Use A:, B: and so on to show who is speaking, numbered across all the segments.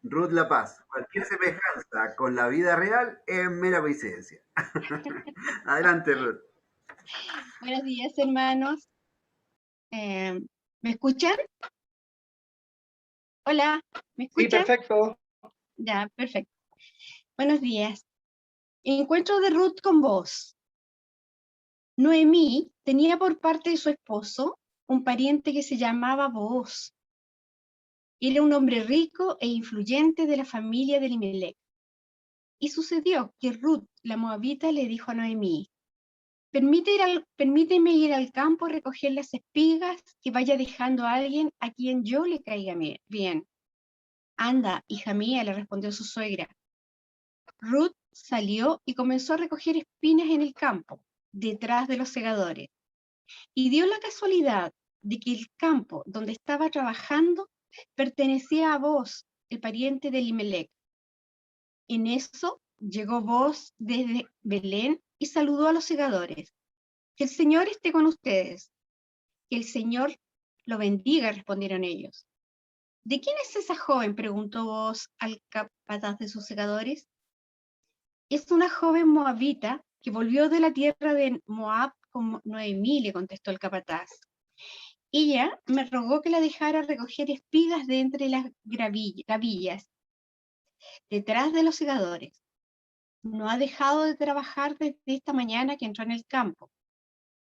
A: Ruth La Paz, cualquier semejanza con la vida real es mera coincidencia. Adelante, Ruth.
B: Buenos días, hermanos. Eh, ¿Me escuchan? Hola, ¿me
C: Sí,
B: escuchan?
C: perfecto.
B: Ya, perfecto. Buenos días. Encuentro de Ruth con vos. Noemí tenía por parte de su esposo un pariente que se llamaba Booz. Era un hombre rico e influyente de la familia de Elimelech. Y sucedió que Ruth, la moabita, le dijo a Noemí: permíteme ir al campo a recoger las espigas que vaya dejando a alguien a quien yo le caiga bien. Anda, hija mía, le respondió su suegra. Ruth salió y comenzó a recoger espinas en el campo, detrás de los segadores. Y dio la casualidad de que el campo donde estaba trabajando pertenecía a Booz, el pariente de Elimelech. En eso llegó Booz desde Belén y saludó a los segadores. Que el Señor esté con ustedes. Que el Señor lo bendiga, respondieron ellos. ¿De quién es esa joven?, preguntó Booz al capataz de sus segadores. Es una joven moabita que volvió de la tierra de Moab con Noemí, le contestó el capataz. Ella me rogó que la dejara recoger espigas de entre las gavillas, detrás de los segadores. No ha dejado de trabajar desde esta mañana que entró en el campo,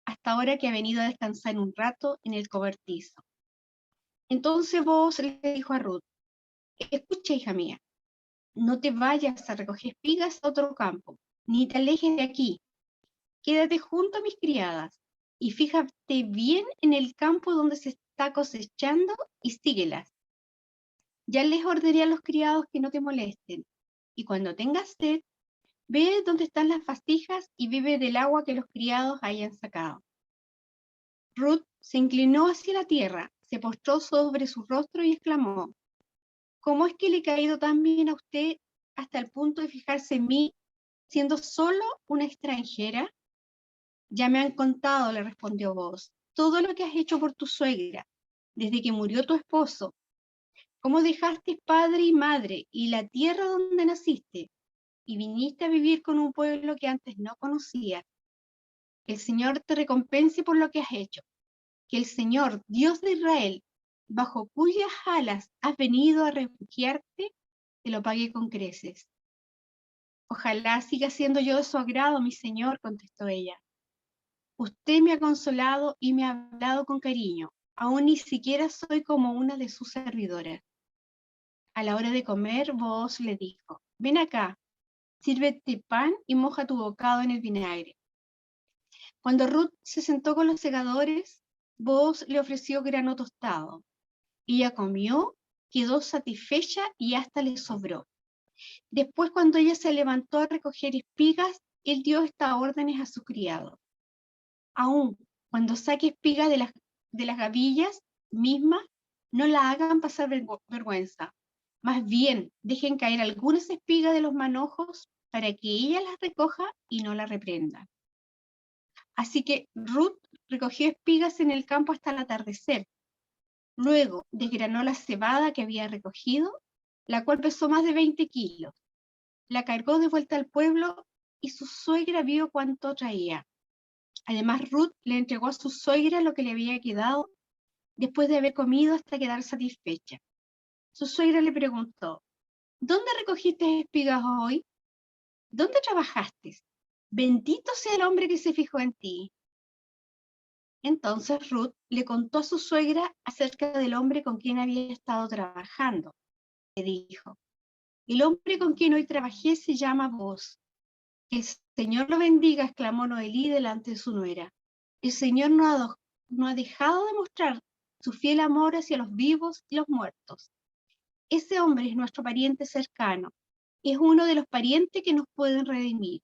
B: hasta ahora que ha venido a descansar un rato en el cobertizo. Entonces Booz le dijo a Ruth: escucha, hija mía, no te vayas a recoger espigas a otro campo, ni te alejes de aquí. Quédate junto a mis criadas y fíjate bien en el campo donde se está cosechando y síguelas. Ya les ordené a los criados que no te molesten. Y cuando tengas sed, ve donde están las vasijas y bebe del agua que los criados hayan sacado. Ruth se inclinó hacia la tierra, se postró sobre su rostro y exclamó: ¿cómo es que le he caído tan bien a usted hasta el punto de fijarse en mí, siendo solo una extranjera? Ya me han contado, le respondió Booz, todo lo que has hecho por tu suegra, desde que murió tu esposo, cómo dejaste padre y madre y la tierra donde naciste, y viniste a vivir con un pueblo que antes no conocías. Que el Señor te recompense por lo que has hecho. Que el Señor, Dios de Israel, bajo cuyas alas has venido a refugiarte, te lo pague con creces. Ojalá siga siendo yo de su agrado, mi Señor, contestó ella. Usted me ha consolado y me ha hablado con cariño. Aún ni siquiera soy como una de sus servidoras. A la hora de comer, Booz le dijo: ven acá, sírvete pan y moja tu bocado en el vinagre. Cuando Ruth se sentó con los segadores, Booz le ofreció grano tostado. Ella comió, quedó satisfecha y hasta le sobró. Después, cuando ella se levantó a recoger espigas, él dio estas órdenes a sus criados: aún cuando saque espigas de las gavillas mismas, no la hagan pasar vergüenza. Más bien, dejen caer algunas espigas de los manojos para que ella las recoja y no la reprenda. Así que Ruth recogió espigas en el campo hasta el atardecer. Luego desgranó la cebada que había recogido, la cual pesó más de 20 kilos. La cargó de vuelta al pueblo y su suegra vio cuánto traía. Además, Ruth le entregó a su suegra lo que le había quedado después de haber comido hasta quedar satisfecha. Su suegra le preguntó: ¿dónde recogiste espigas hoy? ¿Dónde trabajaste? Bendito sea el hombre que se fijó en ti. Entonces Ruth le contó a su suegra acerca del hombre con quien había estado trabajando. Le dijo: el hombre con quien hoy trabajé se llama Booz. Que el Señor lo bendiga, exclamó Noelí delante de su nuera. El Señor no ha dejado de mostrar su fiel amor hacia los vivos y los muertos. Ese hombre es nuestro pariente cercano. Es uno de los parientes que nos pueden redimir.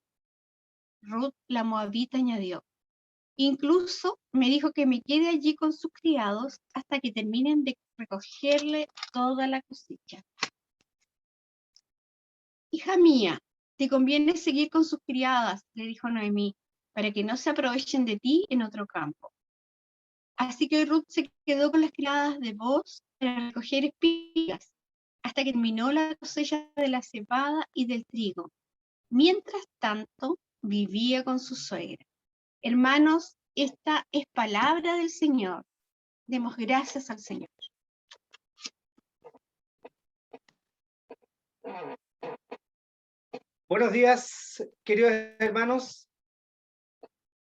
B: Ruth la moabita añadió: incluso me dijo que me quede allí con sus criados hasta que terminen de recogerle toda la cosecha. Hija mía, te conviene seguir con sus criadas, le dijo Noemí, para que no se aprovechen de ti en otro campo. Así que Ruth se quedó con las criadas de Booz para recoger espigas. hasta que terminó la cosecha de la cebada y del trigo. Mientras tanto, vivía con su suegra. Hermanos, esta es palabra del Señor. Demos gracias al Señor.
C: Buenos días, queridos hermanos.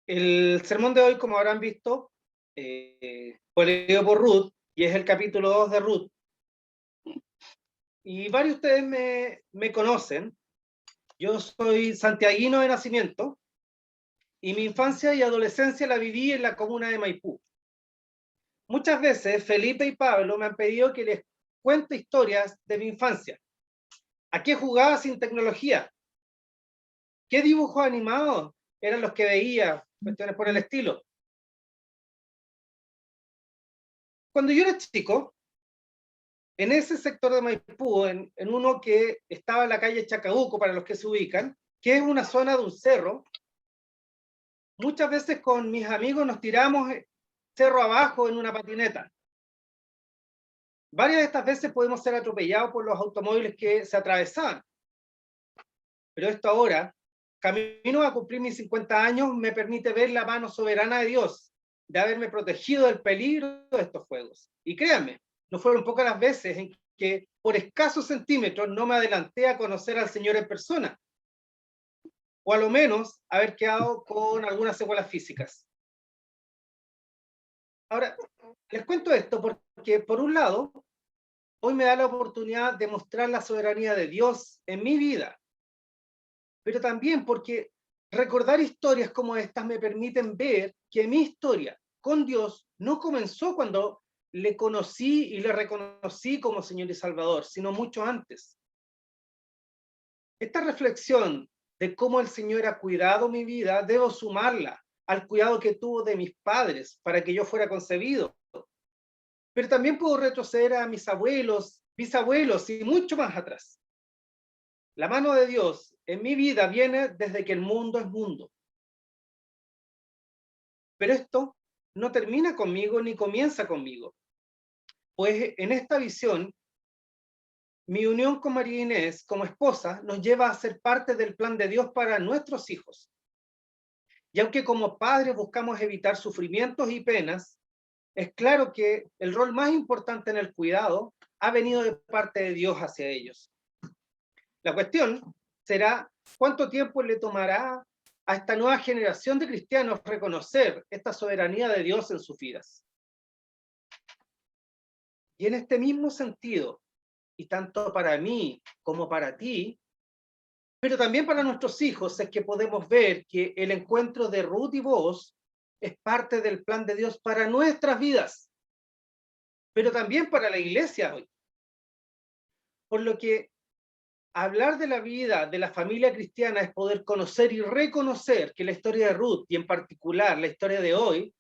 C: El sermón de hoy, como habrán visto, fue leído por Ruth, y es el capítulo 2 de Ruth. Y varios de ustedes me conocen. Yo soy santiaguino de nacimiento, y mi infancia y adolescencia la viví en la comuna de Maipú. Muchas veces Felipe y Pablo me han pedido que les cuente historias de mi infancia. ¿A qué jugaba sin tecnología? ¿Qué dibujos animados eran los que veía? Cuestiones por el estilo. Cuando yo era chico, en ese sector de Maipú, en uno que estaba en la calle Chacabuco, para los que se ubican, que es una zona de un cerro, muchas veces con mis amigos nos tiramos cerro abajo en una patineta. Varias de estas veces podemos ser atropellados por los automóviles que se atravesaban. Pero esto ahora, camino a cumplir mis 50 años, me permite ver la mano soberana de Dios, de haberme protegido del peligro de estos juegos. Y créanme, no fueron pocas las veces en que por escasos centímetros no me adelanté a conocer al Señor en persona, o a lo menos haber quedado con algunas secuelas físicas. Ahora, les cuento esto porque, por un lado, hoy me da la oportunidad de mostrar la soberanía de Dios en mi vida, pero también porque recordar historias como estas me permiten ver que mi historia con Dios no comenzó cuando le conocí y le reconocí como Señor y Salvador, sino mucho antes. Esta reflexión de cómo el Señor ha cuidado mi vida, debo sumarla al cuidado que tuvo de mis padres para que yo fuera concebido. Pero también puedo retroceder a mis abuelos, bisabuelos y mucho más atrás. La mano de Dios en mi vida viene desde que el mundo es mundo. Pero esto no termina conmigo ni comienza conmigo, pues en esta visión, mi unión con María Inés como esposa nos lleva a ser parte del plan de Dios para nuestros hijos. Y aunque como padres buscamos evitar sufrimientos y penas, es claro que el rol más importante en el cuidado ha venido de parte de Dios hacia ellos. La cuestión será cuánto tiempo le tomará a esta nueva generación de cristianos reconocer esta soberanía de Dios en sus vidas. Y en este mismo sentido, y tanto para mí como para ti, pero también para nuestros hijos, es que podemos ver que el encuentro de Ruth y vos es parte del plan de Dios para nuestras vidas, pero también para la iglesia hoy. Por lo que hablar de la vida de la familia cristiana es poder conocer y reconocer que la historia de Ruth, y en particular la historia de hoy,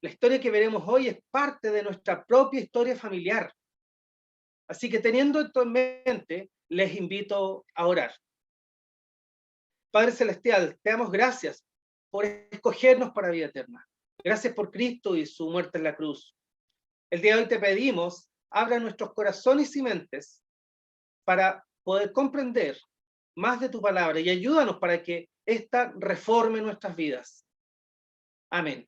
C: la historia que veremos hoy, es parte de nuestra propia historia familiar. Así que teniendo esto en mente, les invito a orar. Padre Celestial, te damos gracias por escogernos para vida eterna. Gracias por Cristo y su muerte en la cruz. El día de hoy te pedimos, abra nuestros corazones y mentes para poder comprender más de tu palabra y ayúdanos para que ésta reforme nuestras vidas. Amén.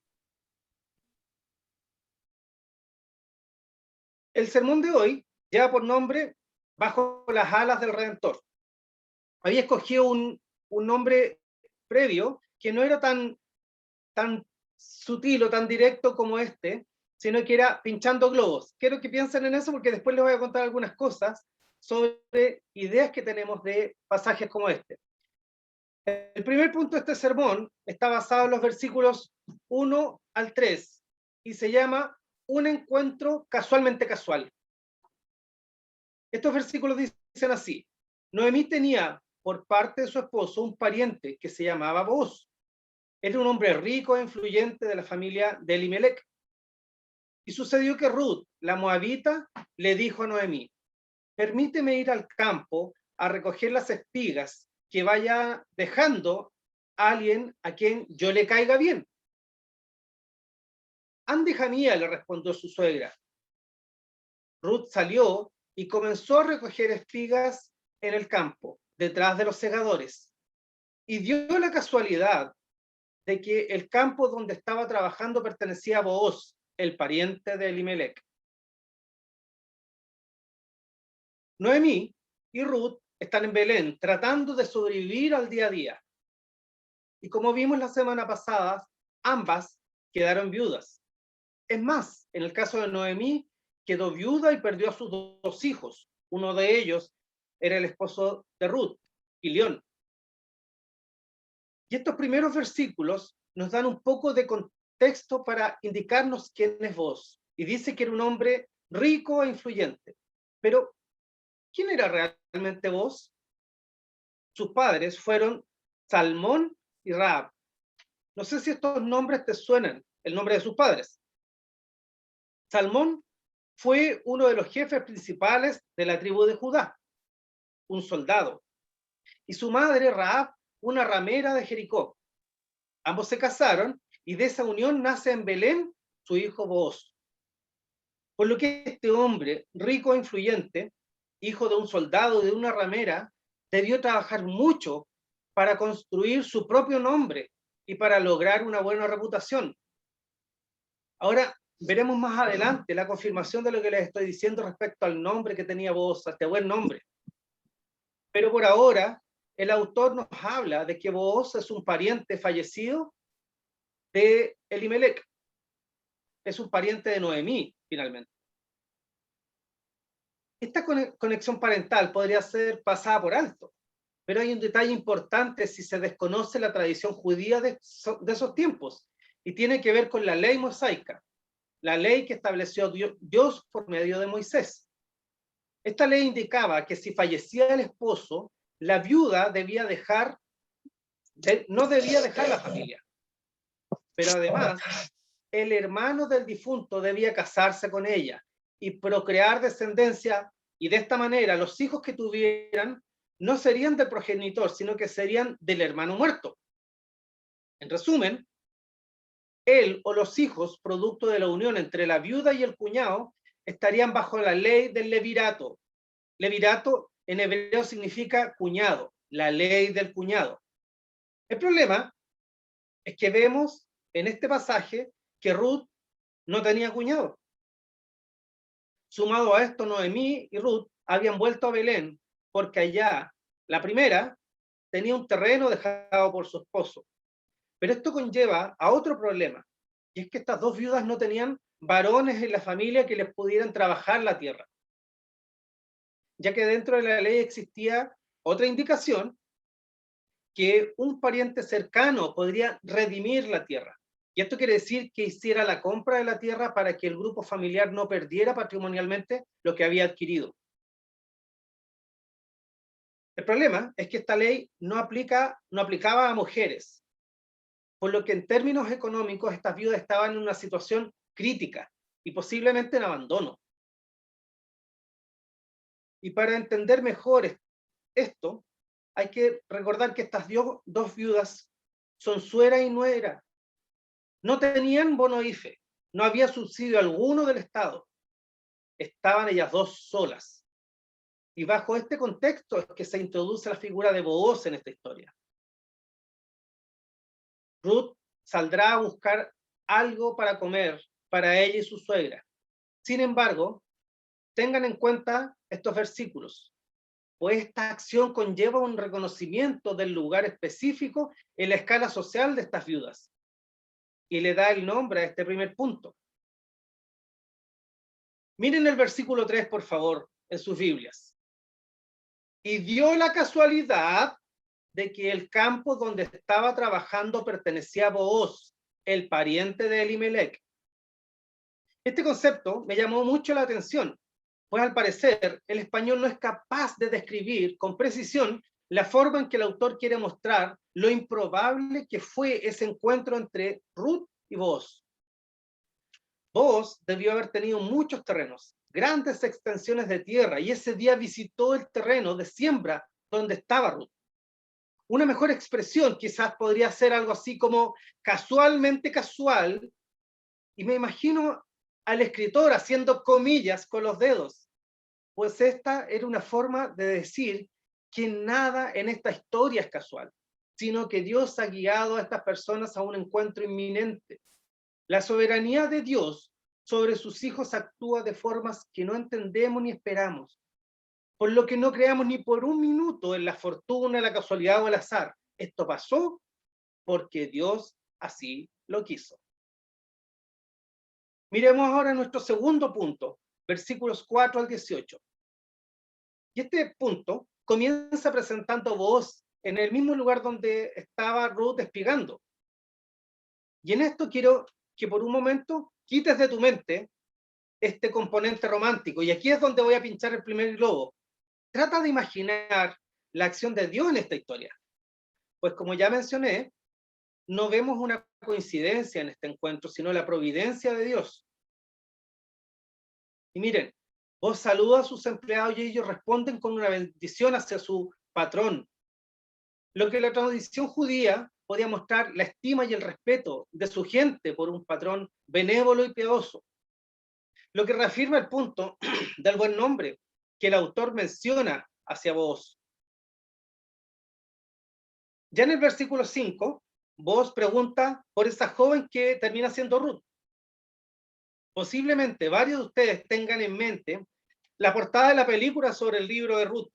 C: El sermón de hoy lleva por nombre Bajo las alas del Redentor. Había escogido un nombre previo que no era tan sutil o tan directo como este, sino que era Pinchando Globos. Quiero que piensen en eso porque después les voy a contar algunas cosas sobre ideas que tenemos de pasajes como este. El primer punto de este sermón está basado en los versículos 1 al 3 y se llama Un encuentro casualmente casual. Estos versículos dicen así: Noemí tenía por parte de su esposo un pariente que se llamaba Booz. Era un hombre rico e influyente de la familia de Elimelec. Y sucedió que Ruth, la moabita, le dijo a Noemí: permíteme ir al campo a recoger las espigas que vaya dejando a alguien a quien yo le caiga bien. Ande, hija mía, le respondió su suegra. Ruth salió y comenzó a recoger espigas en el campo, detrás de los segadores. Y dio la casualidad de que el campo donde estaba trabajando pertenecía a Booz, el pariente de Elimelec. Noemí y Ruth están en Belén tratando de sobrevivir al día a día. Y como vimos la semana pasada, ambas quedaron viudas. Es más, en el caso de Noemí, quedó viuda y perdió a sus dos hijos. Uno de ellos era el esposo de Ruth, Ilión. Y estos primeros versículos nos dan un poco de contexto para indicarnos quién es Booz. Y dice que era un hombre rico e influyente. Pero, ¿quién era realmente Booz? Sus padres fueron Salmón y Rahab. No sé si estos nombres te suenan, el nombre de sus padres. Salmón fue uno de los jefes principales de la tribu de Judá, un soldado. Y su madre, Rahab, una ramera de Jericó. Ambos se casaron y de esa unión nace en Belén su hijo Booz. Por lo que este hombre, rico e influyente, hijo de un soldado y de una ramera, debió trabajar mucho para construir su propio nombre y para lograr una buena reputación. Ahora veremos más adelante la confirmación de lo que les estoy diciendo respecto al nombre que tenía Booz, a este buen nombre. Pero por ahora, el autor nos habla de que Booz es un pariente fallecido de Elimelec. Es un pariente de Noemí, finalmente. Esta conexión parental podría ser pasada por alto, pero hay un detalle importante si se desconoce la tradición judía de esos tiempos, y tiene que ver con la ley mosaica, la ley que estableció Dios por medio de Moisés. Esta ley indicaba que si fallecía el esposo, la viuda no debía dejar la familia, pero además el hermano del difunto debía casarse con ella y procrear descendencia, y de esta manera los hijos que tuvieran no serían del progenitor, sino que serían del hermano muerto. En resumen, él o los hijos, producto de la unión entre la viuda y el cuñado, estarían bajo la ley del levirato. Levirato en hebreo significa cuñado, la ley del cuñado. El problema es que vemos en este pasaje que Ruth no tenía cuñado. Sumado a esto, Noemí y Ruth habían vuelto a Belén porque allá la primera tenía un terreno dejado por su esposo. Pero esto conlleva a otro problema, y es que estas dos viudas no tenían varones en la familia que les pudieran trabajar la tierra, ya que dentro de la ley existía otra indicación que un pariente cercano podría redimir la tierra. Y esto quiere decir que hiciera la compra de la tierra para que el grupo familiar no perdiera patrimonialmente lo que había adquirido. El problema es que esta ley no aplicaba a mujeres, por lo que en términos económicos estas viudas estaban en una situación crítica y posiblemente en abandono. Y para entender mejor esto, hay que recordar que estas dos viudas son suegra y nuera. No tenían bono IFE, no había subsidio alguno del Estado. Estaban ellas dos solas. Y bajo este contexto es que se introduce la figura de Booz en esta historia. Ruth saldrá a buscar algo para comer para ella y su suegra. Sin embargo, tengan en cuenta estos versículos, pues esta acción conlleva un reconocimiento del lugar específico en la escala social de estas viudas, y le da el nombre a este primer punto. Miren el versículo 3, por favor, en sus Biblias. Y dio la casualidad de que el campo donde estaba trabajando pertenecía a Booz, el pariente de Elimelec. Este concepto me llamó mucho la atención, pues al parecer el español no es capaz de describir con precisión la forma en que el autor quiere mostrar lo improbable que fue ese encuentro entre Ruth y Booz. Booz debió haber tenido muchos terrenos, grandes extensiones de tierra, y ese día visitó el terreno de siembra donde estaba Ruth. Una mejor expresión quizás podría ser algo así como casualmente casual, y me imagino al escritor haciendo comillas con los dedos. pues esta era una forma de decir que nada en esta historia es casual, sino que Dios ha guiado a estas personas a un encuentro inminente. La soberanía de Dios sobre sus hijos actúa de formas que no entendemos ni esperamos, por lo que no creamos ni por un minuto en la fortuna, la casualidad o el azar. Esto pasó porque Dios así lo quiso. Miremos ahora nuestro segundo punto, versículos 4 al 18. Y este punto comienza presentando a Booz en el mismo lugar donde estaba Ruth espigando. Y en esto quiero que por un momento quites de tu mente este componente romántico. Y aquí es donde voy a pinchar el primer globo. Trata de imaginar la acción de Dios en esta historia. Pues como ya mencioné, no vemos una coincidencia en este encuentro, sino la providencia de Dios. Y miren, Vos saluda a sus empleados y ellos responden con una bendición hacia su patrón. Lo que la tradición judía podía mostrar la estima y el respeto de su gente por un patrón benévolo y piadoso. Lo que reafirma el punto del buen nombre que el autor menciona hacia vos. Ya en el versículo 5, vos pregunta por esa joven que termina siendo Ruth. Posiblemente varios de ustedes tengan en mente la portada de la película sobre el libro de Ruth,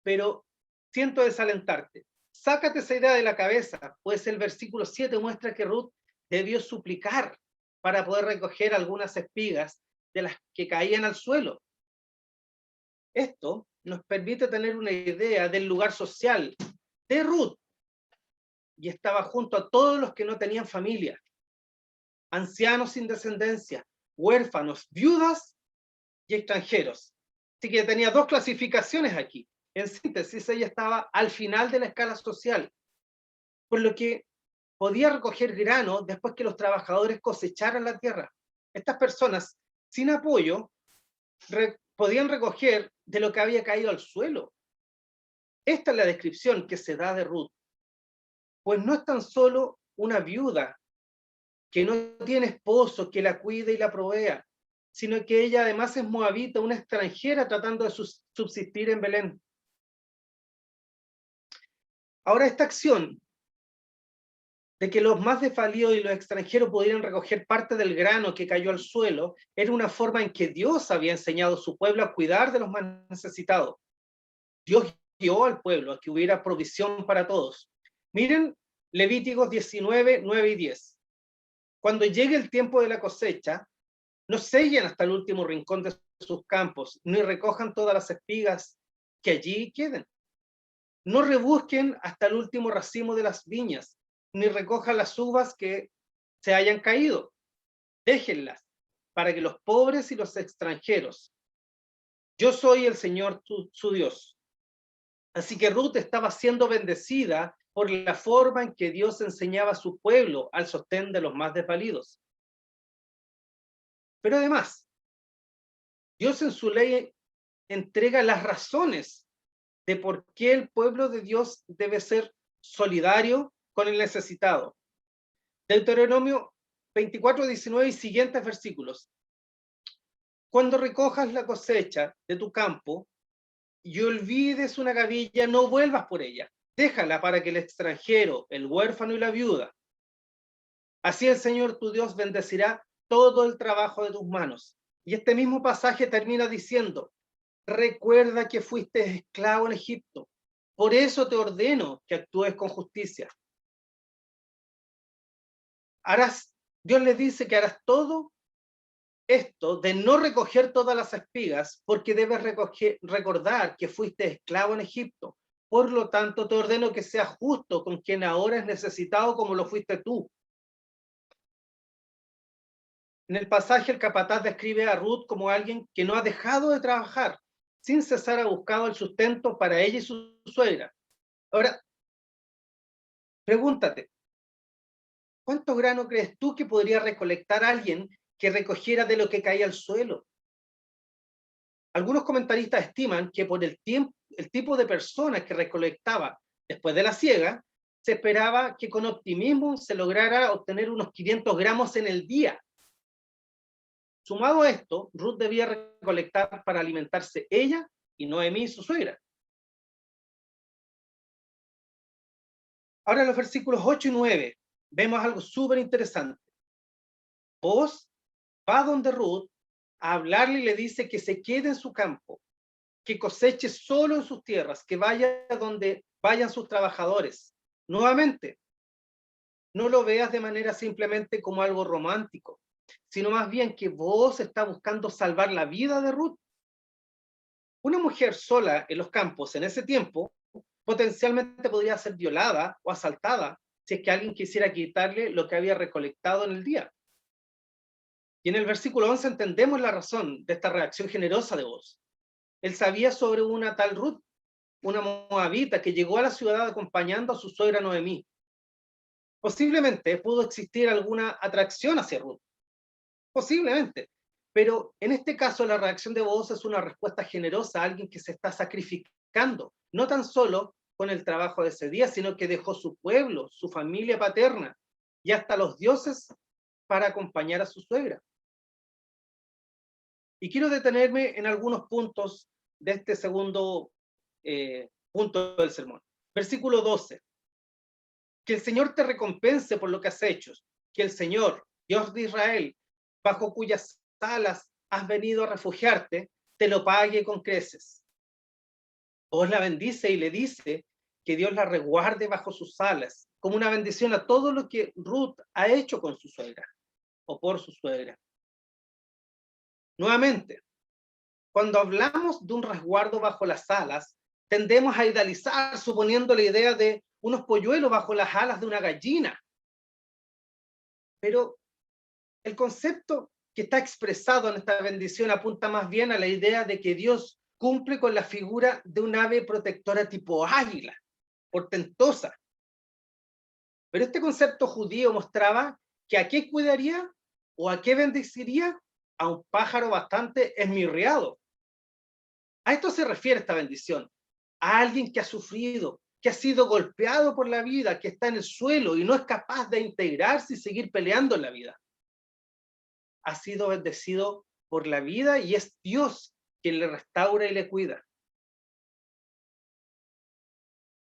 C: pero siento desalentarte. Sácate esa idea de la cabeza, pues el versículo 7 muestra que Ruth debió suplicar para poder recoger algunas espigas de las que caían al suelo. Esto nos permite tener una idea del lugar social de Ruth, y estaba junto a todos los que no tenían familia, ancianos sin descendencia, huérfanos, viudas y extranjeros. Así que tenía dos clasificaciones aquí. En síntesis, ella estaba al final de la escala social, por lo que podía recoger grano después que los trabajadores cosecharan la tierra. Estas personas sin apoyo podían recoger de lo que había caído al suelo. Esta es la descripción que se da de Ruth, pues no es tan solo una viuda que no tiene esposo que la cuide y la provea, sino que ella además es moabita, una extranjera tratando de subsistir en Belén. Ahora, esta acción de que los más desvalidos y los extranjeros pudieran recoger parte del grano que cayó al suelo era una forma en que Dios había enseñado a su pueblo a cuidar de los más necesitados. Dios guió al pueblo a que hubiera provisión para todos. Miren Levíticos 19, 9 y 10. Cuando llegue el tiempo de la cosecha, no sellen hasta el último rincón de sus campos, ni recojan todas las espigas que allí queden. No rebusquen hasta el último racimo de las viñas, ni recojan las uvas que se hayan caído. Déjenlas para que los pobres y los extranjeros. Yo soy el Señor su Dios. Así que Ruth estaba siendo bendecida por la forma en que Dios enseñaba a su pueblo al sostén de los más desvalidos. Pero además, Dios en su ley entrega las razones de por qué el pueblo de Dios debe ser solidario con el necesitado. Deuteronomio 24, 19 y siguientes versículos. Cuando recojas la cosecha de tu campo y olvides una gavilla, no vuelvas por ella. Déjala para que el extranjero, el huérfano y la viuda. Así el Señor tu Dios bendecirá todo el trabajo de tus manos. Y este mismo pasaje termina diciendo, recuerda que fuiste esclavo en Egipto. Por eso te ordeno que actúes con justicia. Dios les dice que harás todo esto de no recoger todas las espigas, porque debes recordar que fuiste esclavo en Egipto. Por lo tanto, te ordeno que seas justo con quien ahora es necesitado como lo fuiste tú. En el pasaje, el capataz describe a Ruth como alguien que no ha dejado de trabajar, sin cesar ha buscado el sustento para ella y su suegra. Ahora, pregúntate, ¿cuánto grano crees tú que podría recolectar alguien que recogiera de lo que caía al suelo? Algunos comentaristas estiman que por el tipo de personas que recolectaba después de la siega, se esperaba que con optimismo se lograra obtener unos 500 gramos en el día. Sumado a esto, Ruth debía recolectar para alimentarse ella y Noemí, su suegra. Ahora en los versículos 8 y 9 vemos algo súper interesante. Boaz va donde Ruth a hablarle y le dice que se quede en su campo, que coseche solo en sus tierras, que vaya donde vayan sus trabajadores. Nuevamente, no lo veas de manera simplemente como algo romántico, sino más bien que Boaz está buscando salvar la vida de Ruth. Una mujer sola en los campos en ese tiempo potencialmente podría ser violada o asaltada si es que alguien quisiera quitarle lo que había recolectado en el día. Y en el versículo 11 entendemos la razón de esta reacción generosa de Boaz. Él sabía sobre una tal Ruth, una moabita que llegó a la ciudad acompañando a su suegra Noemí. Posiblemente pudo existir alguna atracción hacia Ruth, posiblemente, pero en este caso la reacción de Boaz es una respuesta generosa a alguien que se está sacrificando, no tan solo con el trabajo de ese día, sino que dejó su pueblo, su familia paterna y hasta los dioses para acompañar a su suegra. Y quiero detenerme en algunos puntos de este segundo punto del sermón. Versículo 12. Que el Señor te recompense por lo que has hecho, que el Señor, Dios de Israel, bajo cuyas alas has venido a refugiarte, te lo pague con creces. Vos la bendice y le dice que Dios la resguarde bajo sus alas, como una bendición a todo lo que Ruth ha hecho con su suegra o por su suegra. Nuevamente, cuando hablamos de un resguardo bajo las alas, tendemos a idealizar suponiendo la idea de unos polluelos bajo las alas de una gallina. Pero el concepto que está expresado en esta bendición apunta más bien a la idea de que Dios cumple con la figura de un ave protectora tipo águila, portentosa. Pero este concepto judío mostraba que a qué cuidaría o a qué bendeciría a un pájaro bastante esmirriado. A esto se refiere esta bendición, a alguien que ha sufrido, que ha sido golpeado por la vida, que está en el suelo y no es capaz de integrarse y seguir peleando en la vida. Ha sido bendecido por la vida y es Dios quien le restaura y le cuida.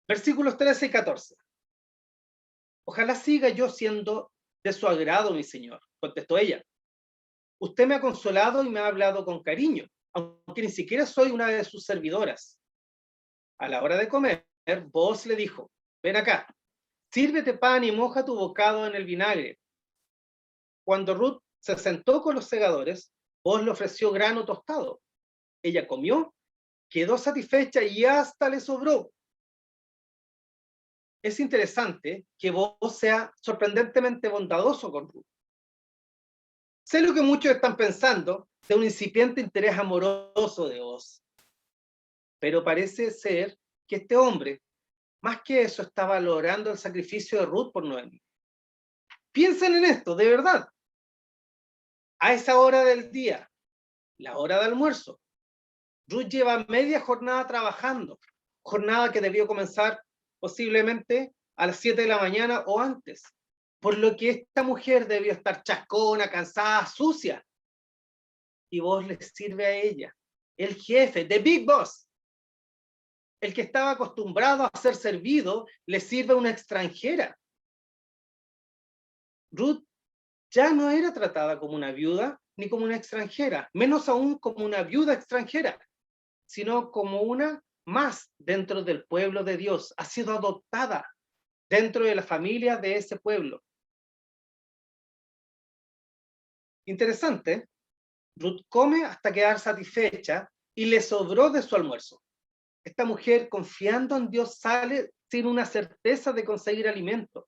C: Versículos 13 y 14. Ojalá siga yo siendo de su agrado, mi señor, contestó ella. Usted me ha consolado y me ha hablado con cariño, aunque ni siquiera soy una de sus servidoras. A la hora de comer, Boaz le dijo, ven acá, sírvete pan y moja tu bocado en el vinagre. Cuando Ruth se sentó con los segadores, Boaz le ofreció grano tostado. Ella comió, quedó satisfecha y hasta le sobró. Es interesante que Boaz sea sorprendentemente bondadoso con Ruth. Sé lo que muchos están pensando de un incipiente interés amoroso de Boaz, pero parece ser que este hombre, más que eso, está valorando el sacrificio de Ruth por Noemí. Piensen en esto, de verdad. A esa hora del día, la hora de almuerzo, Ruth lleva media jornada trabajando, jornada que debió comenzar posiblemente a las 7 de la mañana o antes, por lo que esta mujer debió estar chascona, cansada, sucia. Y vos le sirve a ella, el jefe, the big boss, el que estaba acostumbrado a ser servido, le sirve a una extranjera. Ruth ya no era tratada como una viuda ni como una extranjera, menos aún como una viuda extranjera, sino como una más dentro del pueblo de Dios. Ha sido adoptada dentro de la familia de ese pueblo. Interesante, Ruth come hasta quedar satisfecha y le sobró de su almuerzo. Esta mujer, confiando en Dios, sale sin una certeza de conseguir alimento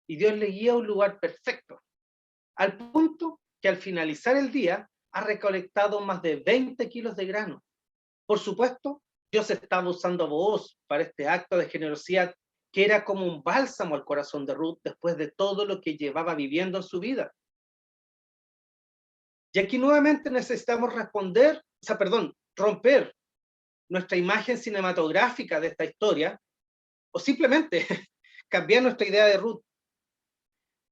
C: y Dios le guía a un lugar perfecto, al punto que al finalizar el día ha recolectado más de 20 kilos de grano. Por supuesto, Dios estaba usando a Boaz para este acto de generosidad que era como un bálsamo al corazón de Ruth después de todo lo que llevaba viviendo en su vida. Y aquí nuevamente necesitamos romper nuestra imagen cinematográfica de esta historia o simplemente cambiar nuestra idea de Ruth.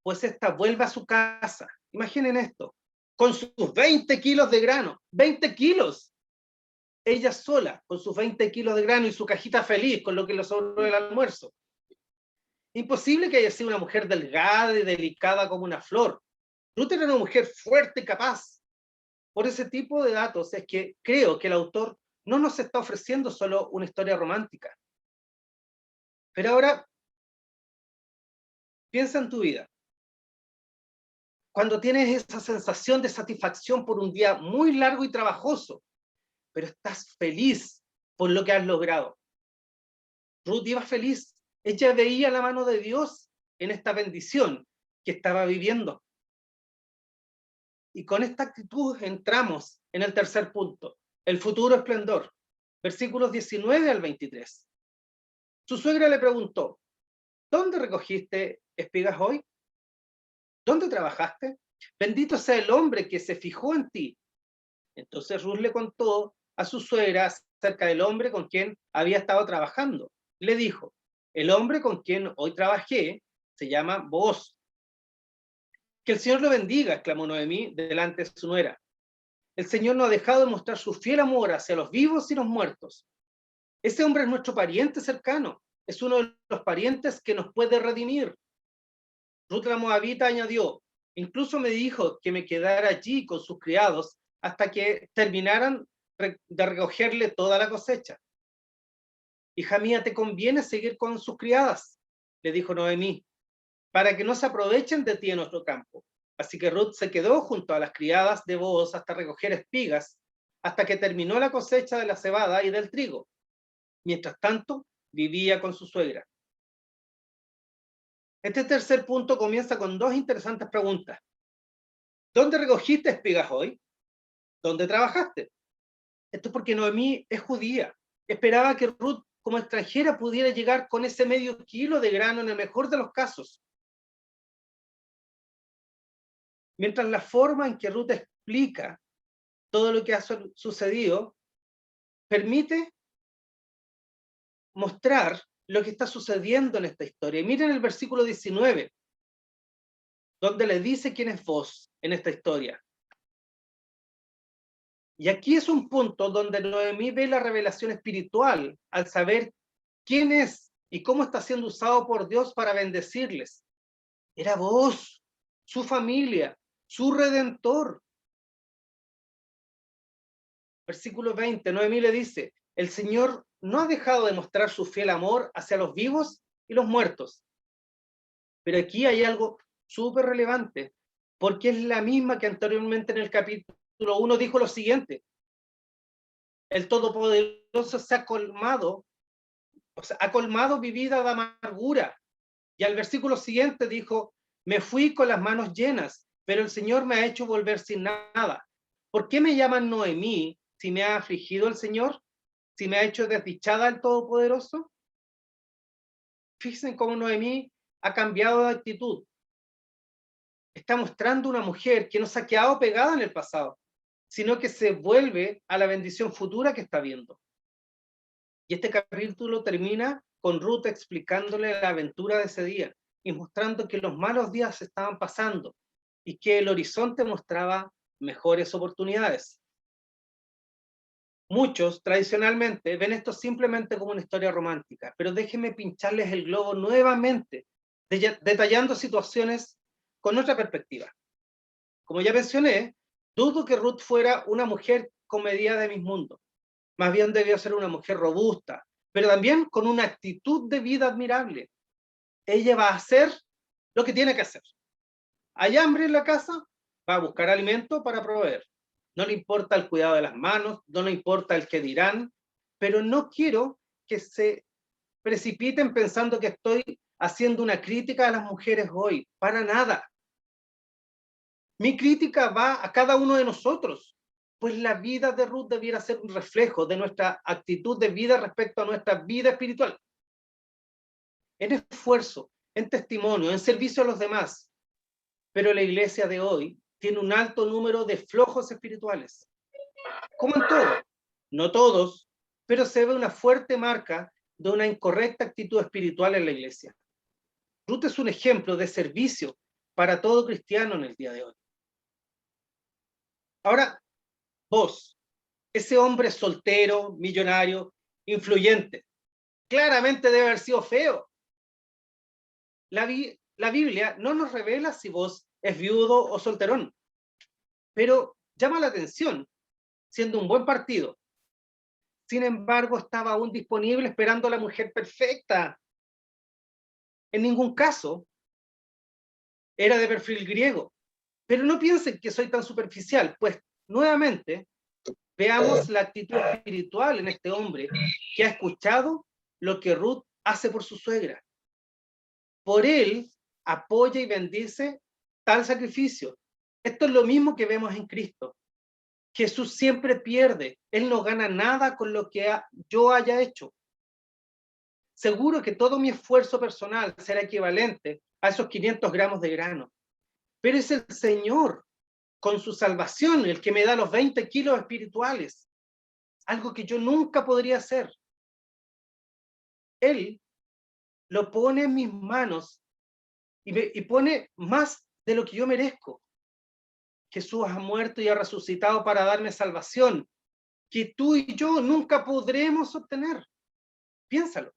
C: Pues esta vuelve a su casa. Imaginen esto. con sus 20 kilos de grano, 20 kilos. Ella sola, con sus 20 kilos de grano y su cajita feliz, con lo que le sobró del almuerzo. Imposible que haya sido una mujer delgada y delicada como una flor. Ruth era una mujer fuerte y capaz. Por ese tipo de datos es que creo que el autor no nos está ofreciendo solo una historia romántica. Pero ahora, piensa en tu vida. Cuando tienes esa sensación de satisfacción por un día muy largo y trabajoso, pero estás feliz por lo que has logrado. Ruth iba feliz. Ella veía la mano de Dios en esta bendición que estaba viviendo. Y con esta actitud entramos en el tercer punto, el futuro esplendor, versículos 19 al 23. Su suegra le preguntó, ¿dónde recogiste espigas hoy? ¿Dónde trabajaste? Bendito sea el hombre que se fijó en ti. Entonces Ruth le contó a su suegra acerca del hombre con quien había estado trabajando. Le dijo, el hombre con quien hoy trabajé se llama Booz. Que el Señor lo bendiga, exclamó Noemí delante de su nuera. El Señor no ha dejado de mostrar su fiel amor hacia los vivos y los muertos. Ese hombre es nuestro pariente cercano, es uno de los parientes que nos puede redimir. Ruth la Moabita añadió, incluso me dijo que me quedara allí con sus criados hasta que terminaran de recogerle toda la cosecha. Hija mía, te conviene seguir con sus criadas, le dijo Noemí, para que no se aprovechen de ti en nuestro campo. Así que Ruth se quedó junto a las criadas de Booz hasta recoger espigas, hasta que terminó la cosecha de la cebada y del trigo. Mientras tanto, vivía con su suegra. Este tercer punto comienza con dos interesantes preguntas. ¿Dónde recogiste espigas hoy? ¿Dónde trabajaste? Esto es porque Noemí es judía. Esperaba que Ruth, como extranjera, pudiera llegar con ese medio kilo de grano en el mejor de los casos. Mientras la forma en que Ruth explica todo lo que ha sucedido permite mostrar lo que está sucediendo en esta historia. Y miren el versículo 19, donde le dice quién es Booz en esta historia. Y aquí es un punto donde Noemí ve la revelación espiritual al saber quién es y cómo está siendo usado por Dios para bendecirles. Era Booz, su familia, su redentor. Versículo 20, Noemí le dice, el Señor no ha dejado de mostrar su fiel amor hacia los vivos y los muertos. Pero aquí hay algo súper relevante, porque es la misma que anteriormente en el capítulo 1 dijo lo siguiente. El Todopoderoso se ha colmado, ha colmado mi vida de amargura. Y al versículo siguiente dijo, me fui con las manos llenas, pero el Señor me ha hecho volver sin nada. ¿Por qué me llaman Noemí si me ha afligido el Señor? ¿Si me ha hecho desdichada el Todopoderoso? Fíjense cómo Noemí ha cambiado de actitud. Está mostrando una mujer que no se ha quedado pegada en el pasado, sino que se vuelve a la bendición futura que está viendo. Y este capítulo termina con Ruth explicándole la aventura de ese día y mostrando que los malos días estaban pasando y que el horizonte mostraba mejores oportunidades. Muchos tradicionalmente ven esto simplemente como una historia romántica, pero déjenme pincharles el globo nuevamente, detallando situaciones con otra perspectiva. Como ya mencioné, dudo que Ruth fuera una mujer con medida de mis mundos. Más bien debió ser una mujer robusta, pero también con una actitud de vida admirable. Ella va a hacer lo que tiene que hacer. Hay hambre en la casa, va a buscar alimento para proveer. No le importa el cuidado de las manos, no le importa el que dirán, pero no quiero que se precipiten pensando que estoy haciendo una crítica a las mujeres hoy. Para nada. Mi crítica va a cada uno de nosotros, pues la vida de Ruth debiera ser un reflejo de nuestra actitud de vida respecto a nuestra vida espiritual. En esfuerzo, en testimonio, en servicio a los demás. Pero la iglesia de hoy tiene un alto número de flojos espirituales. Como en todo, no todos, pero se ve una fuerte marca de una incorrecta actitud espiritual en la iglesia. Ruth es un ejemplo de servicio para todo cristiano en el día de hoy. Ahora, vos, ese hombre soltero, millonario, influyente, claramente debe haber sido feo. La Biblia no nos revela si vos es viudo o solterón, pero llama la atención, siendo un buen partido. Sin embargo, estaba aún disponible esperando a la mujer perfecta. En ningún caso era de perfil griego. Pero no piensen que soy tan superficial, pues nuevamente veamos la actitud espiritual en este hombre que ha escuchado lo que Ruth hace por su suegra. Por él apoya y bendice tal sacrificio. Esto es lo mismo que vemos en Cristo. Jesús siempre pierde. Él no gana nada con lo que yo haya hecho. Seguro que todo mi esfuerzo personal será equivalente a esos 500 gramos de grano. Pero es el Señor, con su salvación, el que me da los 20 kilos espirituales. Algo que yo nunca podría hacer. Él lo pone en mis manos y pone más de lo que yo merezco. Jesús ha muerto y ha resucitado para darme salvación, que tú y yo nunca podremos obtener. Piénsalo.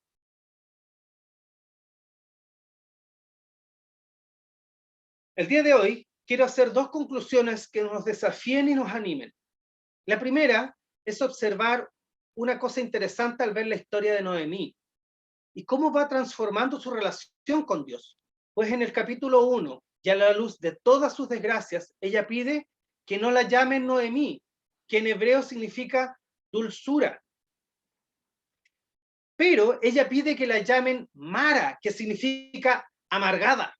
C: El día de hoy quiero hacer dos conclusiones que nos desafíen y nos animen. La primera es observar una cosa interesante al ver la historia de Noemí y cómo va transformando su relación con Dios. Pues en el capítulo 1, y a la luz de todas sus desgracias, ella pide que no la llamen Noemí, que en hebreo significa dulzura. Pero ella pide que la llamen Mara, que significa amargada.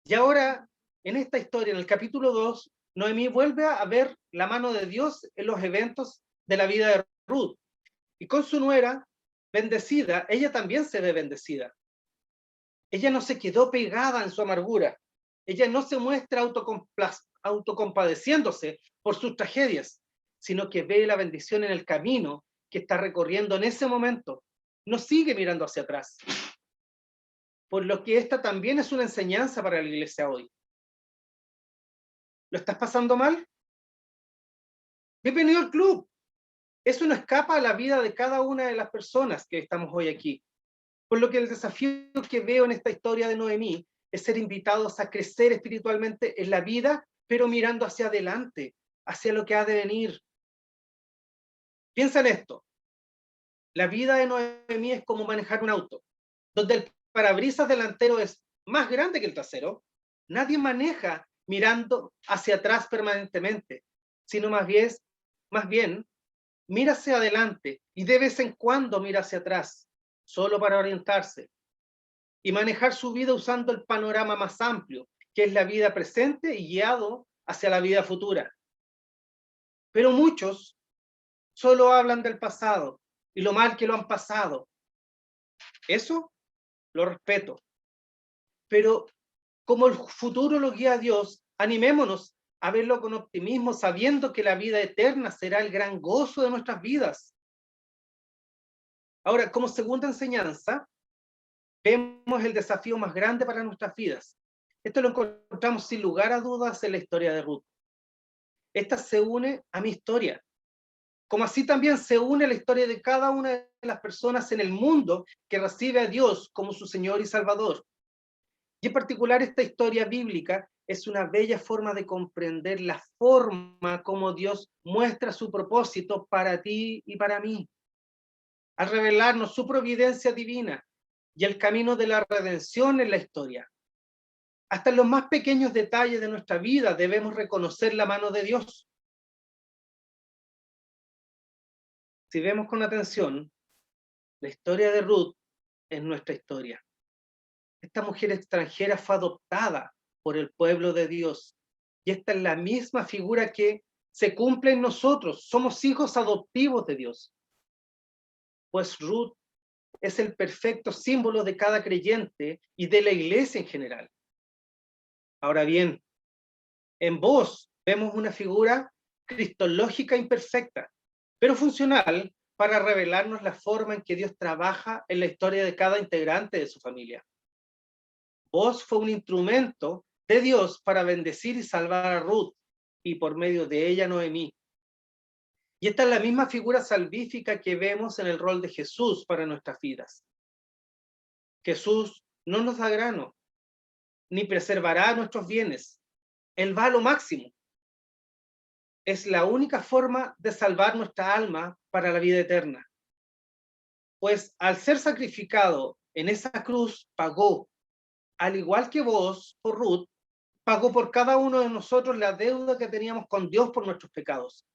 C: Y ahora, en esta historia, en el capítulo 2, Noemí vuelve a ver la mano de Dios en los eventos de la vida de Ruth. Y con su nuera, bendecida, ella también se ve bendecida. Ella no se quedó pegada en su amargura. Ella no se muestra autocompadeciéndose por sus tragedias, sino que ve la bendición en el camino que está recorriendo en ese momento. No sigue mirando hacia atrás. Por lo que esta también es una enseñanza para la iglesia hoy. ¿Lo estás pasando mal? Bienvenido al club. Eso no escapa a la vida de cada una de las personas que estamos hoy aquí. Por lo que el desafío que veo en esta historia de Noemí es ser invitados a crecer espiritualmente en la vida, pero mirando hacia adelante, hacia lo que ha de venir. Piensa en esto. La vida de Noemí es como manejar un auto, donde el parabrisas delantero es más grande que el trasero. Nadie maneja mirando hacia atrás permanentemente, sino más bien mira hacia adelante y de vez en cuando mira hacia atrás, solo para orientarse y manejar su vida usando el panorama más amplio, que es la vida presente y guiado hacia la vida futura. Pero muchos solo hablan del pasado y lo mal que lo han pasado. Eso lo respeto. Pero como el futuro lo guía a Dios, animémonos a verlo con optimismo, sabiendo que la vida eterna será el gran gozo de nuestras vidas. Ahora, como segunda enseñanza, vemos el desafío más grande para nuestras vidas. Esto lo encontramos sin lugar a dudas en la historia de Ruth. Esta se une a mi historia, como así también se une la historia de cada una de las personas en el mundo que recibe a Dios como su Señor y Salvador. Y en particular esta historia bíblica es una bella forma de comprender la forma como Dios muestra su propósito para ti y para mí, al revelarnos su providencia divina y el camino de la redención en la historia. Hasta en los más pequeños detalles de nuestra vida debemos reconocer la mano de Dios. Si vemos con atención, la historia de Ruth es nuestra historia. Esta mujer extranjera fue adoptada por el pueblo de Dios. Y esta es la misma figura que se cumple en nosotros. Somos hijos adoptivos de Dios. Pues Ruth es el perfecto símbolo de cada creyente y de la iglesia en general. Ahora bien, en vos vemos una figura cristológica imperfecta, pero funcional para revelarnos la forma en que Dios trabaja en la historia de cada integrante de su familia. Vos fue un instrumento de Dios para bendecir y salvar a Ruth, y por medio de ella Noemí. Y esta es la misma figura salvífica que vemos en el rol de Jesús para nuestras vidas. Jesús no nos da grano, ni preservará nuestros bienes. Él va a lo máximo. Es la única forma de salvar nuestra alma para la vida eterna. Pues al ser sacrificado en esa cruz, pagó, al igual que vos, por Ruth, pagó por cada uno de nosotros la deuda que teníamos con Dios por nuestros pecados.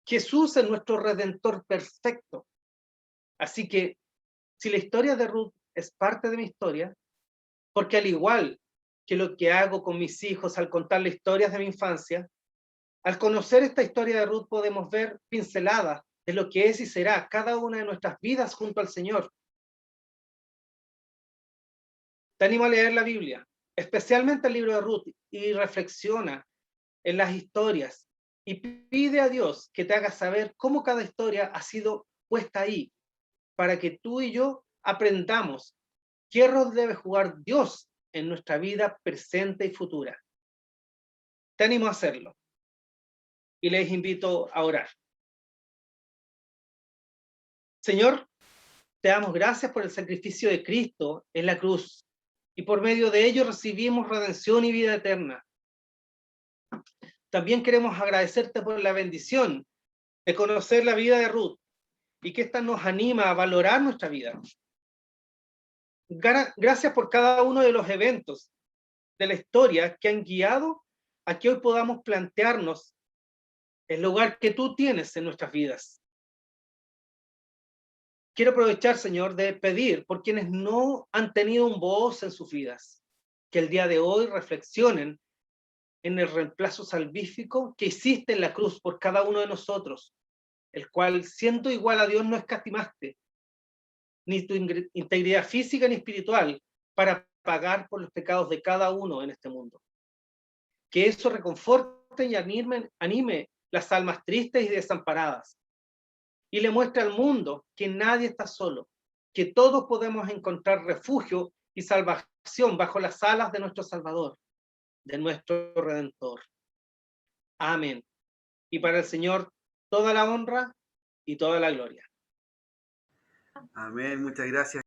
C: Jesús es nuestro Redentor perfecto. Así que, si la historia de Ruth es parte de mi historia, porque al igual que lo que hago con mis hijos al contarle historias de mi infancia, al conocer esta historia de Ruth podemos ver pinceladas de lo que es y será cada una de nuestras vidas junto al Señor. Te animo a leer la Biblia, especialmente el libro de Ruth, y reflexiona en las historias y pide a Dios que te haga saber cómo cada historia ha sido puesta ahí, para que tú y yo aprendamos qué rol debe jugar Dios en nuestra vida presente y futura. Te animo a hacerlo y les invito a orar. Señor, te damos gracias por el sacrificio de Cristo en la cruz y por medio de ello recibimos redención y vida eterna. También queremos agradecerte por la bendición de conocer la vida de Ruth y que esta nos anima a valorar nuestra vida. Gracias por cada uno de los eventos de la historia que han guiado a que hoy podamos plantearnos el lugar que tú tienes en nuestras vidas. Quiero aprovechar, Señor, de pedir por quienes no han tenido un voz en sus vidas, que el día de hoy reflexionen en el reemplazo salvífico que hiciste en la cruz por cada uno de nosotros, el cual, siendo igual a Dios, no escatimaste ni tu integridad física ni espiritual para pagar por los pecados de cada uno en este mundo. Que eso reconforte y anime las almas tristes y desamparadas, y le muestre al mundo que nadie está solo, que todos podemos encontrar refugio y salvación bajo las alas de nuestro Salvador, de nuestro Redentor. Amén. Y para el Señor toda la honra y toda la gloria.
A: Amén, muchas gracias.